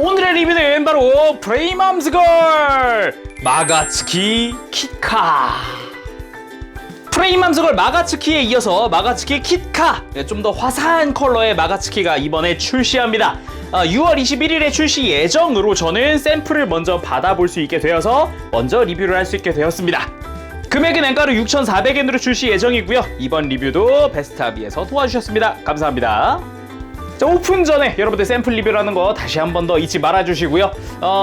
오늘의 리뷰는 바로 프레임암스걸 마가츠키 키카. 프레임암스걸 마가츠키에 이어서 마가츠키 키카, 좀 더 화사한 컬러의 마가츠키가 이번에 출시합니다. 6월 21일에 출시 예정으로 저는 샘플을 먼저 받아볼 수 있게 되어서 먼저 리뷰를 할 수 있게 되었습니다. 금액은 엔가로 6,400엔으로 출시 예정이고요. 이번 리뷰도 베스트아비에서 도와주셨습니다. 감사합니다. 자, 오픈 전에 여러분들 샘플 리뷰라는 거 다시 한 번 더 잊지 말아주시고요.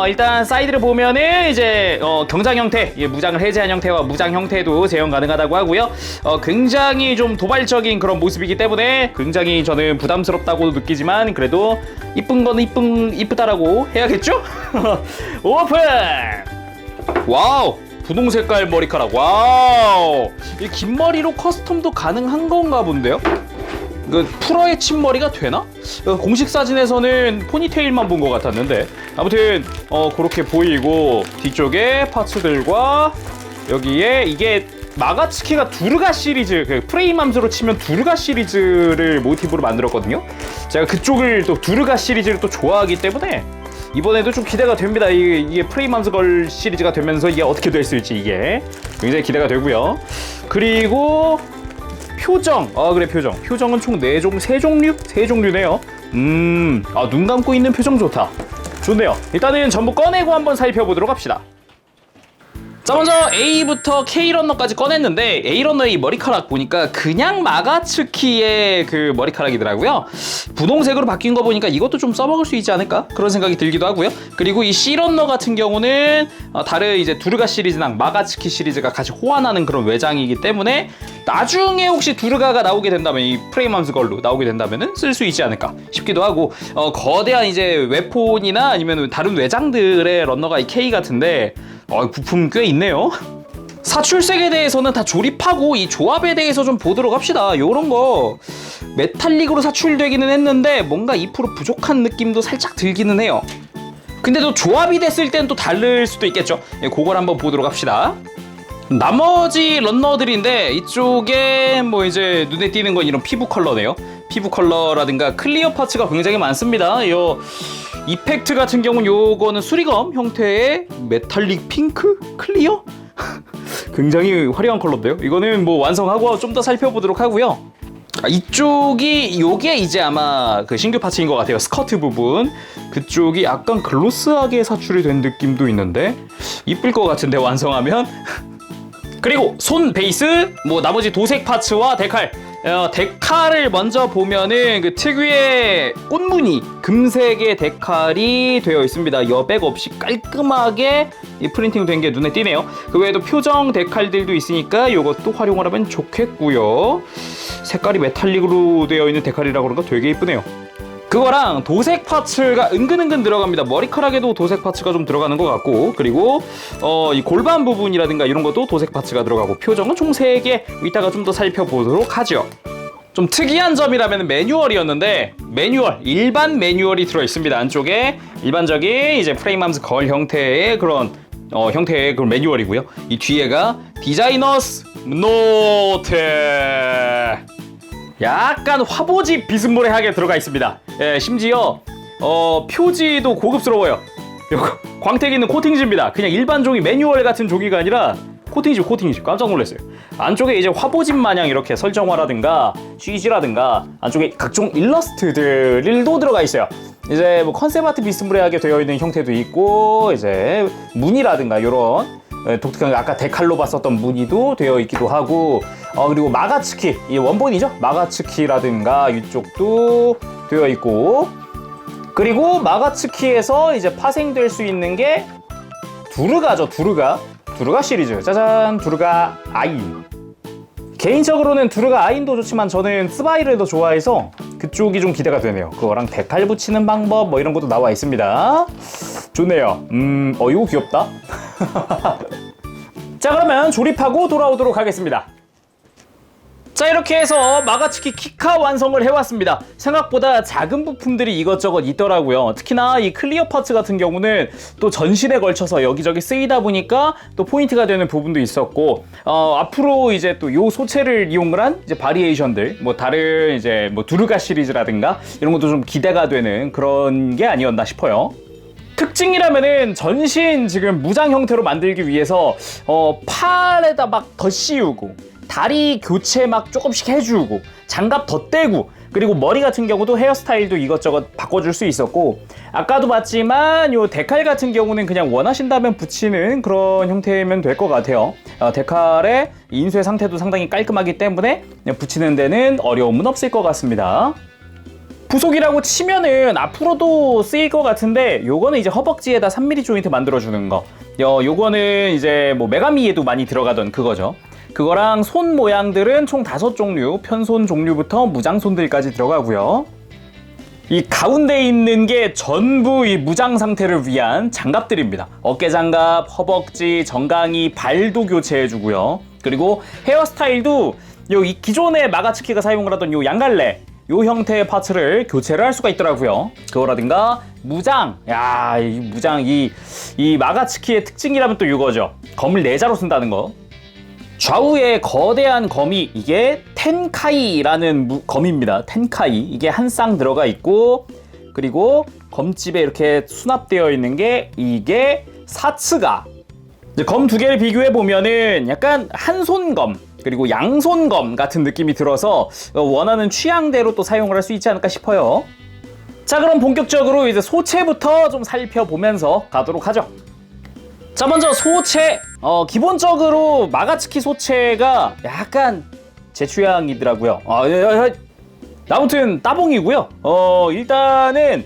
일단 사이드를 보면은 이제 경장 형태, 무장을 해제한 형태와 무장 형태도 제형 가능하다고 하고요. 굉장히 좀 도발적인 그런 모습이기 때문에 굉장히 저는 부담스럽다고 느끼지만 그래도 이쁜 거는 이쁘다라고 해야겠죠? 오픈! 와우! 분홍 색깔 머리카락. 와우! 이 긴 머리로 커스텀도 가능한 건가 본데요? 풀어의 침머리가 되나? 공식 사진에서는 포니테일만 본 것 같았는데 아무튼 그렇게 보이고, 뒤쪽에 파츠들과 여기에 이게 마가츠키가 두르가 시리즈, 프레임암스로 치면 두르가 시리즈를 모티브로 만들었거든요. 제가 그쪽을 또 두르가 시리즈를 또 좋아하기 때문에 이번에도 좀 기대가 됩니다. 이게 프레임암스걸 시리즈가 되면서 이게 어떻게 됐을지 이게 굉장히 기대가 되고요. 그리고 표정, 그래, 표정은 총 3종류네요. 눈 감고 있는 표정 좋다. 좋네요. 일단은 전부 꺼내고 한번 살펴보도록 합시다. 자, 먼저 A부터 K러너까지 꺼냈는데 A러너의 이 머리카락 보니까 그냥 마가츠키의 그 머리카락이더라고요. 분홍색으로 바뀐 거 보니까 이것도 좀 써먹을 수 있지 않을까? 그런 생각이 들기도 하고요. 그리고 이 C러너 같은 경우는 다른 이제 두르가 시리즈랑 마가츠키 시리즈가 같이 호환하는 그런 외장이기 때문에 나중에 혹시 두르가가 나오게 된다면, 이 프레임암스 걸로 나오게 된다면은 쓸 수 있지 않을까 싶기도 하고, 거대한 이제 웨폰이나 아니면 다른 외장들의 러너가 이 K 같은데 부품 꽤 있네요. 사출색에 대해서는 다 조립하고 이 조합에 대해서 좀 보도록 합시다. 요런 거 메탈릭으로 사출되기는 했는데 뭔가 2% 부족한 느낌도 살짝 들기는 해요. 근데 또 조합이 됐을 땐 또 다를 수도 있겠죠. 그걸 한번 보도록 합시다. 나머지 런너들인데 이쪽에 뭐 이제 눈에 띄는 건 이런 피부 컬러네요. 피부 컬러라든가 클리어 파츠가 굉장히 많습니다. 요 이펙트 같은 경우는 요거는 수리검 형태의 메탈릭 핑크 클리어? 굉장히 화려한 컬러인데요. 이거는 뭐 완성하고 좀 더 살펴보도록 하고요. 이쪽이 요게 이제 아마 그 신규 파츠인 것 같아요. 스커트 부분 그쪽이 약간 글로스하게 사출이 된 느낌도 있는데 이쁠 것 같은데 완성하면. 그리고 손 베이스, 뭐 나머지 도색 파츠와 데칼. 데칼을 먼저 보면은 그 특유의 꽃무늬 금색의 데칼이 되어 있습니다. 여백 없이 깔끔하게 이 프린팅 된 게 눈에 띄네요. 그 외에도 표정 데칼들도 있으니까 이것도 활용을 하면 좋겠고요. 색깔이 메탈릭으로 되어 있는 데칼이라 그런가 되게 이쁘네요. 그거랑 도색 파츠가 은근은근 들어갑니다. 머리카락에도 도색 파츠가 좀 들어가는 것 같고, 그리고 이 골반 부분이라든가 이런 것도 도색 파츠가 들어가고, 표정은 총 3개 이따가 좀 더 살펴보도록 하죠. 좀 특이한 점이라면 매뉴얼이었는데 일반 매뉴얼이 들어있습니다. 안쪽에 일반적인 이제 프레임암스 걸 형태의 그런 형태의 그런 매뉴얼이고요. 이 뒤에가 디자이너스 노트, 약간 화보지 비스무리하게 들어가 있습니다. 심지어 표지도 고급스러워요. 광택있는 코팅지입니다. 그냥 일반 종이 매뉴얼 같은 종이가 아니라 코팅지 깜짝 놀랐어요. 안쪽에 이제 화보집 마냥 이렇게 설정화라든가 CG라든가 안쪽에 각종 일러스트들도 들어가 있어요. 이제 뭐 컨셉 아트 비스무리하게 되어 있는 형태도 있고, 이제 무늬라든가 이런 독특한 아까 데칼로 봤었던 무늬도 되어 있기도 하고, 그리고 마가츠키, 이 원본이죠? 마가츠키라든가 이쪽도 되어 있고, 그리고 마가츠키에서 이제 파생될 수 있는 게 두르가죠. 두르가 시리즈. 짜잔, 두르가 아인. 개인적으로는 두르가 아인도 좋지만 저는 스바이를 더 좋아해서 그쪽이 좀 기대가 되네요. 그거랑 데칼 붙이는 방법 뭐 이런 것도 나와 있습니다. 좋네요. 이거 귀엽다. 자, 그러면 조립하고 돌아오도록 하겠습니다. 자, 이렇게 해서 마가츠키 키카 완성을 해왔습니다. 생각보다 작은 부품들이 이것저것 있더라고요. 특히나 이 클리어 파츠 같은 경우는 또 전신에 걸쳐서 여기저기 쓰이다 보니까 또 포인트가 되는 부분도 있었고, 앞으로 이제 또 요 소체를 이용을 한 이제 바리에이션들, 뭐 다른 이제 뭐 두르가 시리즈라든가 이런 것도 좀 기대가 되는 그런 게 아니었나 싶어요. 특징이라면은 전신 지금 무장 형태로 만들기 위해서 팔에다 막 더 씌우고 다리 교체 막 조금씩 해주고 장갑 더 떼고 그리고 머리 같은 경우도 헤어스타일도 이것저것 바꿔줄 수 있었고 아까도 봤지만 요 데칼 같은 경우는 그냥 원하신다면 붙이는 그런 형태면 될 것 같아요. 데칼의 인쇄 상태도 상당히 깔끔하기 때문에 그냥 붙이는 데는 어려움은 없을 것 같습니다. 부속이라고 치면은 앞으로도 쓰일 것 같은데 요거는 이제 허벅지에다 3mm 조인트 만들어주는 거 요거는 이제 뭐 메가미에도 많이 들어가던 그거죠. 그거랑 손 모양들은 총 5종류, 편손 종류부터 무장손들까지 들어가고요. 이 가운데 있는 게 전부 이 무장 상태를 위한 장갑들입니다. 어깨 장갑, 허벅지, 정강이, 발도 교체해주고요. 그리고 헤어스타일도 이 기존의 마가츠키가 사용을 하던 요 양갈래 요 형태의 파츠를 교체를 할 수가 있더라고요. 그거라든가 무장, 이 무장 이 마가츠키의 특징이라면 또 이거죠. 검을 4자로 쓴다는 거. 좌우에 거대한 검이 이게 텐카이라는 검입니다. 텐카이 이게 한 쌍 들어가 있고 그리고 검집에 이렇게 수납되어 있는 게 이게 사츠가. 검 2개를 비교해 보면은 약간 한 손검 그리고 양손검 같은 느낌이 들어서 원하는 취향대로 또 사용을 할 수 있지 않을까 싶어요. 자, 그럼 본격적으로 이제 소체부터 좀 살펴보면서 가도록 하죠. 자, 먼저 소체. 기본적으로 마가츠키 소체가 약간 제 취향이더라고요. 아무튼 따봉이고요. 일단은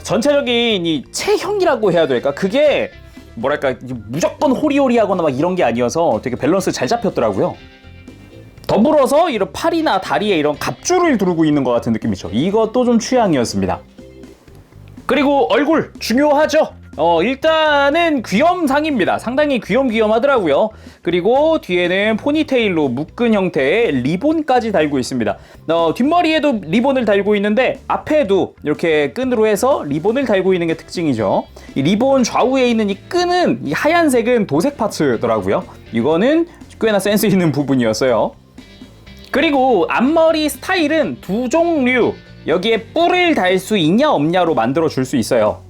전체적인 이 체형이라고 해야 될까? 그게 뭐랄까 무조건 호리호리하거나 막 이런 게 아니어서 되게 밸런스 잘 잡혔더라고요. 더불어서 이런 팔이나 다리에 이런 갑줄을 두르고 있는 것 같은 느낌이죠. 이것도 좀 취향이었습니다. 그리고 얼굴 중요하죠. 일단은 귀염상입니다. 상당히 귀염귀염하더라고요. 그리고 뒤에는 포니테일로 묶은 형태의 리본까지 달고 있습니다. 뒷머리에도 리본을 달고 있는데 앞에도 이렇게 끈으로 해서 리본을 달고 있는 게 특징이죠. 이 리본 좌우에 있는 이 끈은 이 하얀색은 도색 파츠더라고요. 이거는 꽤나 센스 있는 부분이었어요. 그리고 앞머리 스타일은 2종류. 여기에 뿔을 달 수 있냐 없냐로 만들어 줄 수 있어요.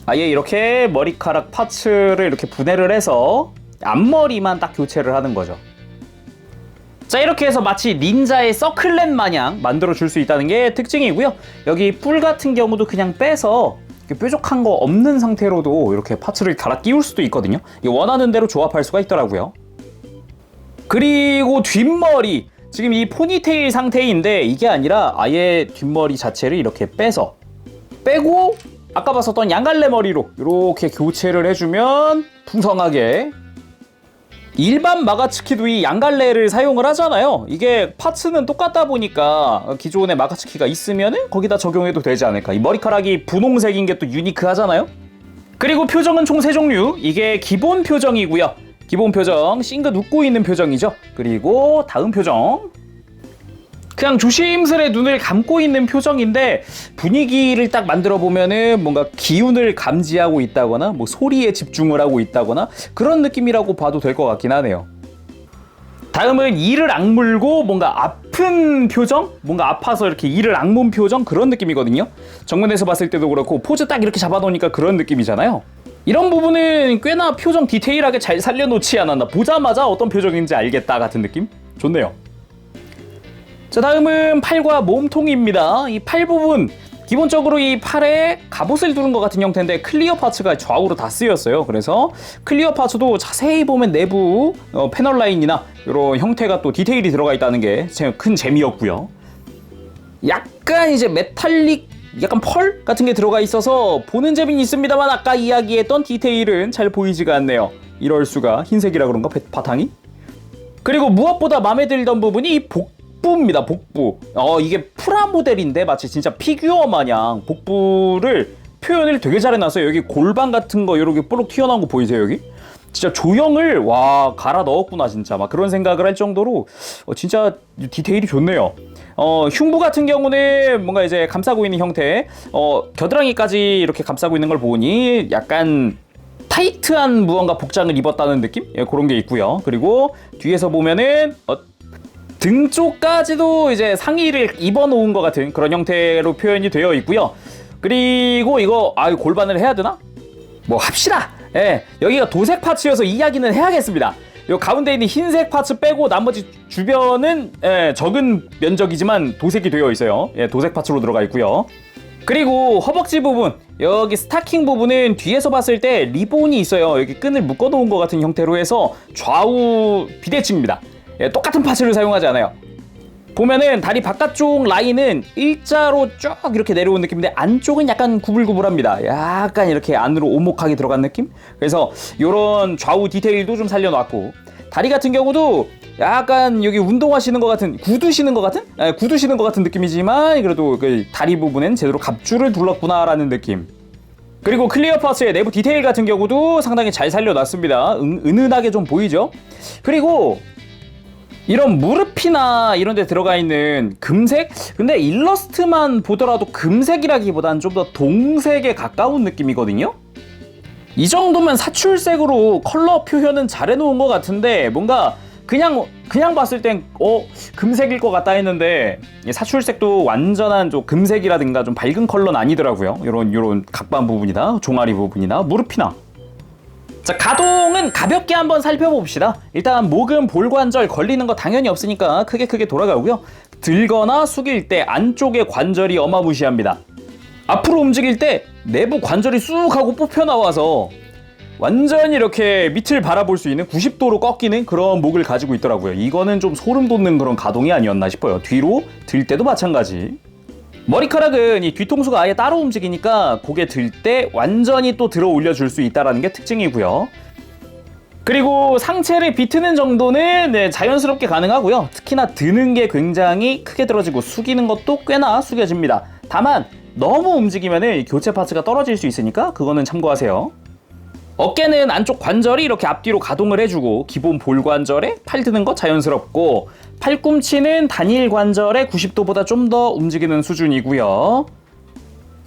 아예 이렇게 머리카락 파츠를 이렇게 분해를 해서 앞머리만 딱 교체를 하는 거죠. 자, 이렇게 해서 마치 닌자의 서클렛 마냥 만들어 줄 수 있다는 게 특징이고요. 여기 뿔 같은 경우도 그냥 빼서 뾰족한 거 없는 상태로도 이렇게 파츠를 갈아 끼울 수도 있거든요. 원하는 대로 조합할 수가 있더라고요. 그리고 뒷머리. 지금 이 포니테일 상태인데 이게 아니라 아예 뒷머리 자체를 이렇게 빼고 아까 봤었던 양갈래 머리로 이렇게 교체를 해주면 풍성하게. 일반 마가츠키도 이 양갈래를 사용을 하잖아요. 이게 파츠는 똑같다 보니까 기존의 마가츠키가 있으면은 거기다 적용해도 되지 않을까. 이 머리카락이 분홍색인 게 또 유니크하잖아요. 그리고 표정은 총 3종류. 이게 기본 표정이고요. 기본 표정, 싱긋 웃고 있는 표정이죠. 그리고 다음 표정. 그냥 조심스레 눈을 감고 있는 표정인데 분위기를 딱 만들어 보면은 뭔가 기운을 감지하고 있다거나 뭐 소리에 집중을 하고 있다거나 그런 느낌이라고 봐도 될 것 같긴 하네요. 다음은 이를 악물고 뭔가 아픈 표정? 뭔가 아파서 이렇게 이를 악문 표정? 그런 느낌이거든요. 정면에서 봤을 때도 그렇고 포즈 딱 이렇게 잡아놓으니까 그런 느낌이잖아요. 이런 부분은 꽤나 표정 디테일하게 잘 살려놓지 않았나. 보자마자 어떤 표정인지 알겠다 같은 느낌? 좋네요. 자, 다음은 팔과 몸통입니다. 이 팔 부분 기본적으로 이 팔에 갑옷을 두른 것 같은 형태인데 클리어 파츠가 좌우로 다 쓰였어요. 그래서 클리어 파츠도 자세히 보면 내부 패널 라인이나 이런 형태가 또 디테일이 들어가 있다는 게 큰 재미였고요. 약간 이제 메탈릭 약간 펄 같은 게 들어가 있어서 보는 재미는 있습니다만 아까 이야기했던 디테일은 잘 보이지가 않네요. 이럴 수가. 흰색이라 그런가 바탕이? 그리고 무엇보다 마음에 들던 부분이 이 복부입니다. 복부. 이게 프라모델인데 마치 진짜 피규어 마냥 복부를 표현을 되게 잘 해놨어요. 여기 골반 같은 거 이렇게 뽀록 튀어나온 거 보이세요? 여기? 진짜 조형을 갈아 넣었구나 진짜 막 그런 생각을 할 정도로 진짜 디테일이 좋네요. 흉부 같은 경우는 뭔가 이제 감싸고 있는 형태, 겨드랑이까지 이렇게 감싸고 있는 걸 보니 약간 타이트한 무언가 복장을 입었다는 느낌? 예, 그런 게 있고요. 그리고 뒤에서 보면은 등 쪽까지도 이제 상의를 입어놓은 것 같은 그런 형태로 표현이 되어 있고요. 그리고 이거 골반을 해야 되나? 뭐 합시다. 예, 여기가 도색 파츠여서 이야기는 해야겠습니다. 요 가운데 있는 흰색 파츠 빼고 나머지 주변은 적은 면적이지만 도색이 되어 있어요. 예, 도색 파츠로 들어가 있고요. 그리고 허벅지 부분, 여기 스타킹 부분은 뒤에서 봤을 때 리본이 있어요. 여기 끈을 묶어 놓은 것 같은 형태로 해서 좌우 비대칭입니다. 예, 똑같은 파츠를 사용하지 않아요. 보면은 다리 바깥쪽 라인은 일자로 쭉 이렇게 내려온 느낌인데 안쪽은 약간 구불구불합니다. 약간 이렇게 안으로 오목하게 들어간 느낌? 그래서 이런 좌우 디테일도 좀 살려놨고, 다리 같은 경우도 약간 여기 운동하시는 것 같은, 구두 신는 것 같은 느낌이지만 그래도 그 다리 부분엔 제대로 갑주를 둘렀구나라는 느낌. 그리고 클리어 파츠의 내부 디테일 같은 경우도 상당히 잘 살려놨습니다. 은은하게 좀 보이죠? 그리고 이런 무릎이나 이런 데 들어가 있는 금색? 근데 일러스트만 보더라도 금색이라기보단 좀 더 동색에 가까운 느낌이거든요? 이 정도면 사출색으로 컬러 표현은 잘 해놓은 것 같은데 뭔가 그냥 봤을 땐 금색일 것 같다 했는데 사출색도 완전한 좀 금색이라든가 좀 밝은 컬러는 아니더라고요. 요런 각반 부분이나 종아리 부분이나 무릎이나. 자, 가동은 가볍게 한번 살펴봅시다. 일단 목은 볼관절 걸리는 거 당연히 없으니까 크게 돌아가고요. 들거나 숙일 때 안쪽의 관절이 어마무시합니다. 앞으로 움직일 때 내부 관절이 쑥 하고 뽑혀 나와서 완전히 이렇게 밑을 바라볼 수 있는 90도로 꺾이는 그런 목을 가지고 있더라고요. 이거는 좀 소름 돋는 그런 가동이 아니었나 싶어요. 뒤로 들 때도 마찬가지. 머리카락은 이 뒤통수가 아예 따로 움직이니까 고개 들 때 완전히 또 들어 올려줄 수 있다는 게 특징이고요. 그리고 상체를 비트는 정도는 자연스럽게 가능하고요. 특히나 드는 게 굉장히 크게 들어지고 숙이는 것도 꽤나 숙여집니다. 다만 너무 움직이면 교체 파츠가 떨어질 수 있으니까 그거는 참고하세요. 어깨는 안쪽 관절이 이렇게 앞뒤로 가동을 해주고 기본 볼 관절에 팔 드는 거 자연스럽고, 팔꿈치는 단일 관절의 90도보다 좀 더 움직이는 수준이고요.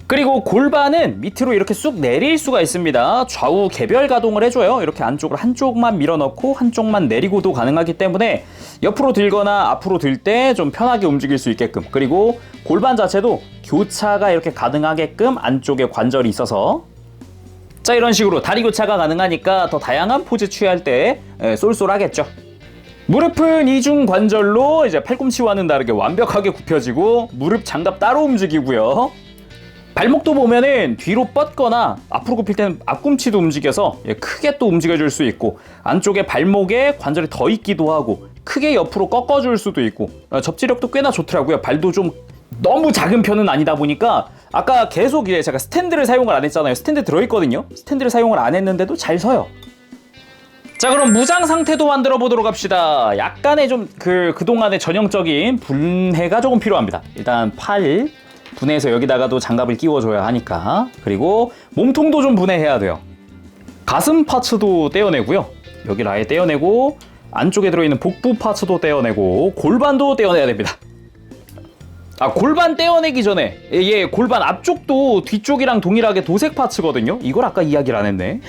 그리고 골반은 밑으로 이렇게 쑥 내릴 수가 있습니다. 좌우 개별 가동을 해줘요. 이렇게 안쪽으로 한쪽만 밀어넣고 한쪽만 내리고도 가능하기 때문에 옆으로 들거나 앞으로 들 때 좀 편하게 움직일 수 있게끔, 그리고 골반 자체도 교차가 이렇게 가능하게끔 안쪽에 관절이 있어서, 자, 이런 식으로 다리 교차가 가능하니까 더 다양한 포즈 취할 때 쏠쏠하겠죠. 무릎은 이중 관절로 이제 팔꿈치와는 다르게 완벽하게 굽혀지고 무릎 장갑 따로 움직이고요. 발목도 보면은 뒤로 뻗거나 앞으로 굽힐 때는 앞꿈치도 움직여서 크게 또 움직여줄 수 있고, 안쪽에 발목에 관절이 더 있기도 하고 크게 옆으로 꺾어줄 수도 있고, 접지력도 꽤나 좋더라고요. 발도 좀 너무 작은 편은 아니다 보니까 아까 계속 제가 스탠드를 사용을 안 했잖아요. 스탠드 들어있거든요. 스탠드를 사용을 안 했는데도 잘 서요. 자, 그럼 무장 상태도 만들어 보도록 합시다. 약간의 좀 그동안의 전형적인 분해가 조금 필요합니다. 일단 팔 분해해서 여기다가도 장갑을 끼워줘야 하니까. 그리고 몸통도 좀 분해해야 돼요. 가슴 파츠도 떼어내고요. 여기를 아예 떼어내고, 안쪽에 들어있는 복부 파츠도 떼어내고, 골반도 떼어내야 됩니다. 골반 떼어내기 전에 골반 앞쪽도 뒤쪽이랑 동일하게 도색 파츠거든요. 이걸 아까 이야기를 안 했네.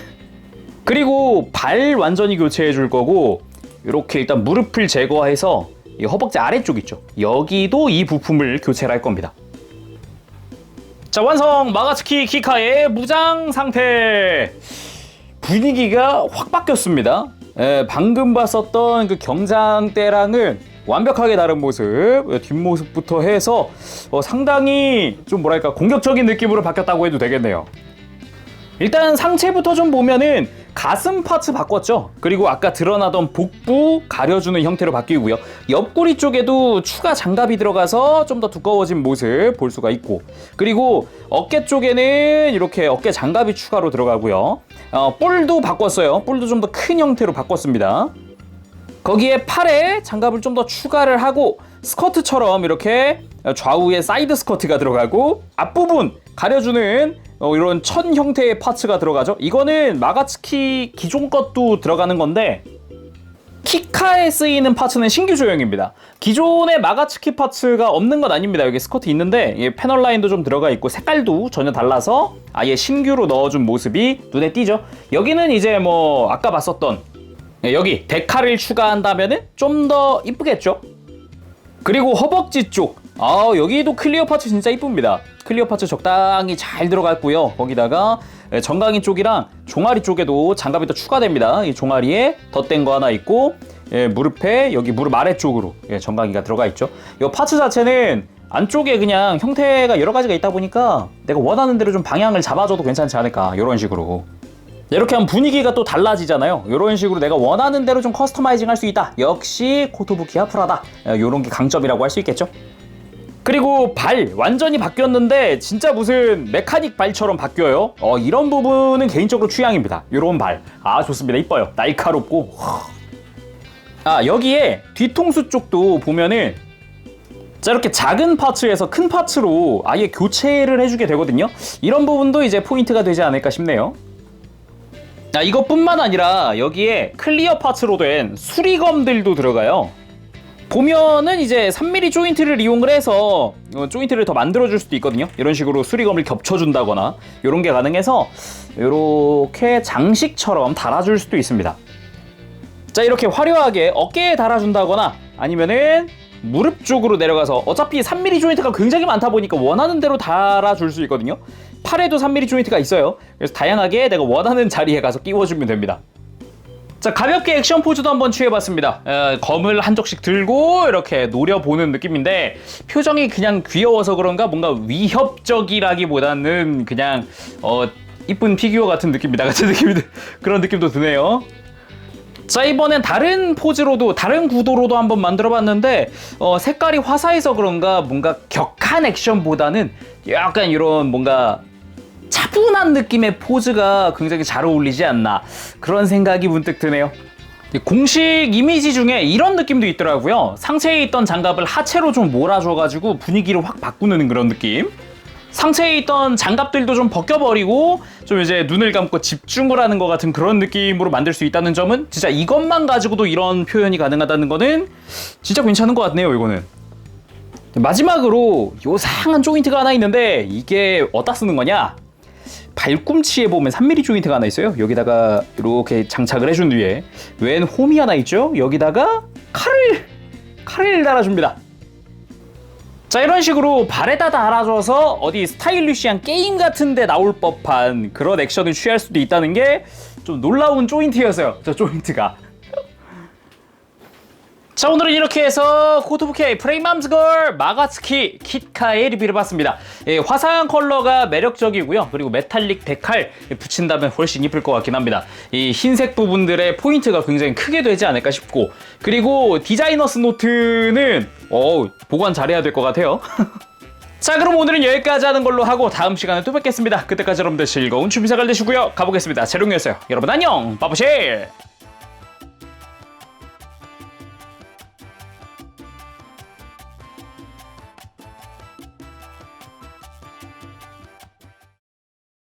그리고 발 완전히 교체해 줄 거고, 이렇게 일단 무릎을 제거해서 이 허벅지 아래쪽 있죠. 여기도 이 부품을 교체를 할 겁니다. 자, 완성! 마가츠키 키카의 무장 상태! 분위기가 확 바뀌었습니다. 방금 봤었던 그 경장 때랑은 완벽하게 다른 모습, 뒷모습부터 해서 상당히 좀 뭐랄까 공격적인 느낌으로 바뀌었다고 해도 되겠네요. 일단 상체부터 좀 보면은 가슴 파츠 바꿨죠. 그리고 아까 드러나던 복부 가려주는 형태로 바뀌고요. 옆구리 쪽에도 추가 장갑이 들어가서 좀 더 두꺼워진 모습 볼 수가 있고, 그리고 어깨 쪽에는 이렇게 어깨 장갑이 추가로 들어가고요. 뿔도 바꿨어요. 뿔도 좀 더 큰 형태로 바꿨습니다. 거기에 팔에 장갑을 좀 더 추가를 하고, 스커트처럼 이렇게 좌우에 사이드 스커트가 들어가고, 앞부분 가려주는 이런 천 형태의 파츠가 들어가죠. 이거는 마가츠키 기존 것도 들어가는 건데, 키카에 쓰이는 파츠는 신규 조형입니다. 기존의 마가츠키 파츠가 없는 건 아닙니다. 여기 스커트 있는데 패널 라인도 좀 들어가 있고 색깔도 전혀 달라서 아예 신규로 넣어준 모습이 눈에 띄죠. 여기는 이제 뭐 아까 봤었던 여기 데칼을 추가한다면은 좀 더 이쁘겠죠. 그리고 허벅지 쪽, 여기도 클리어 파츠 진짜 이쁩니다. 클리어 파츠 적당히 잘 들어갔고요. 거기다가 예, 정강이 쪽이랑 종아리 쪽에도 장갑이 더 추가됩니다. 이 종아리에 덧댄 거 하나 있고, 예, 무릎에 여기 무릎 아래쪽으로 예, 정강이가 들어가 있죠. 이 파츠 자체는 안쪽에 그냥 형태가 여러 가지가 있다 보니까 내가 원하는 대로 좀 방향을 잡아줘도 괜찮지 않을까, 이런 식으로. 이렇게 하면 분위기가 또 달라지잖아요. 이런 식으로 내가 원하는 대로 좀 커스터마이징 할 수 있다. 역시 코토부키와 프라다. 이런 게 강점이라고 할 수 있겠죠. 그리고 발 완전히 바뀌었는데 진짜 무슨 메카닉 발처럼 바뀌어요. 이런 부분은 개인적으로 취향입니다. 이런 발. 좋습니다. 이뻐요. 날카롭고. 여기에 뒤통수 쪽도 보면은 자, 이렇게 작은 파츠에서 큰 파츠로 아예 교체를 해주게 되거든요. 이런 부분도 이제 포인트가 되지 않을까 싶네요. 이것뿐만 아니라 여기에 클리어 파츠로 된 수리검들도 들어가요. 보면은 이제 3mm 조인트를 이용을 해서 조인트를 더 만들어줄 수도 있거든요. 이런 식으로 수리검을 겹쳐준다거나 이런 게 가능해서 이렇게 장식처럼 달아줄 수도 있습니다. 자, 이렇게 화려하게 어깨에 달아준다거나 아니면은 무릎 쪽으로 내려가서 어차피 3mm 조인트가 굉장히 많다 보니까 원하는 대로 달아줄 수 있거든요. 팔에도 3mm 조인트가 있어요. 그래서 다양하게 내가 원하는 자리에 가서 끼워주면 됩니다. 자, 가볍게 액션 포즈도 한번 취해봤습니다. 검을 한 적씩 들고 이렇게 노려보는 느낌인데 표정이 그냥 귀여워서 그런가 뭔가 위협적이라기보다는 그냥 이쁜 피규어 같은 느낌이다 같은 느낌이 그런 느낌도 드네요. 자, 이번엔 다른 포즈로도 다른 구도로도 한번 만들어봤는데 색깔이 화사해서 그런가 뭔가 격한 액션보다는 약간 이런 뭔가 차분한 느낌의 포즈가 굉장히 잘 어울리지 않나, 그런 생각이 문득 드네요. 공식 이미지 중에 이런 느낌도 있더라고요. 상체에 있던 장갑을 하체로 좀 몰아줘가지고 분위기를 확 바꾸는 그런 느낌. 상체에 있던 장갑들도 좀 벗겨버리고 좀 이제 눈을 감고 집중을 하는 것 같은 그런 느낌으로 만들 수 있다는 점은 진짜 이것만 가지고도 이런 표현이 가능하다는 거는 진짜 괜찮은 것 같네요, 이거는. 마지막으로 요상한 조인트가 하나 있는데 이게 어디다 쓰는 거냐? 발꿈치에 보면 3mm 조인트가 하나 있어요. 여기다가 이렇게 장착을 해준 뒤에 왼 홈이 하나 있죠. 여기다가 칼을 달아줍니다. 자, 이런 식으로 발에다 달아줘서 어디 스타일리시한 게임 같은 데 나올 법한 그런 액션을 취할 수도 있다는 게 좀 놀라운 조인트였어요. 저 조인트가. 자, 오늘은 이렇게 해서 코토부키 프레임암스걸 마가츠키 킷카의 리뷰를 해봤습니다. 화사한 컬러가 매력적이고요. 그리고 메탈릭 데칼 붙인다면 훨씬 이쁠 것 같긴 합니다. 이 흰색 부분들의 포인트가 굉장히 크게 되지 않을까 싶고, 그리고 디자이너스 노트는 보관 잘해야 될 것 같아요. 자, 그럼 오늘은 여기까지 하는 걸로 하고 다음 시간에 또 뵙겠습니다. 그때까지 여러분들 즐거운 취미생활 되시고요. 가보겠습니다. 재롱이었어요. 여러분 안녕. 바보실.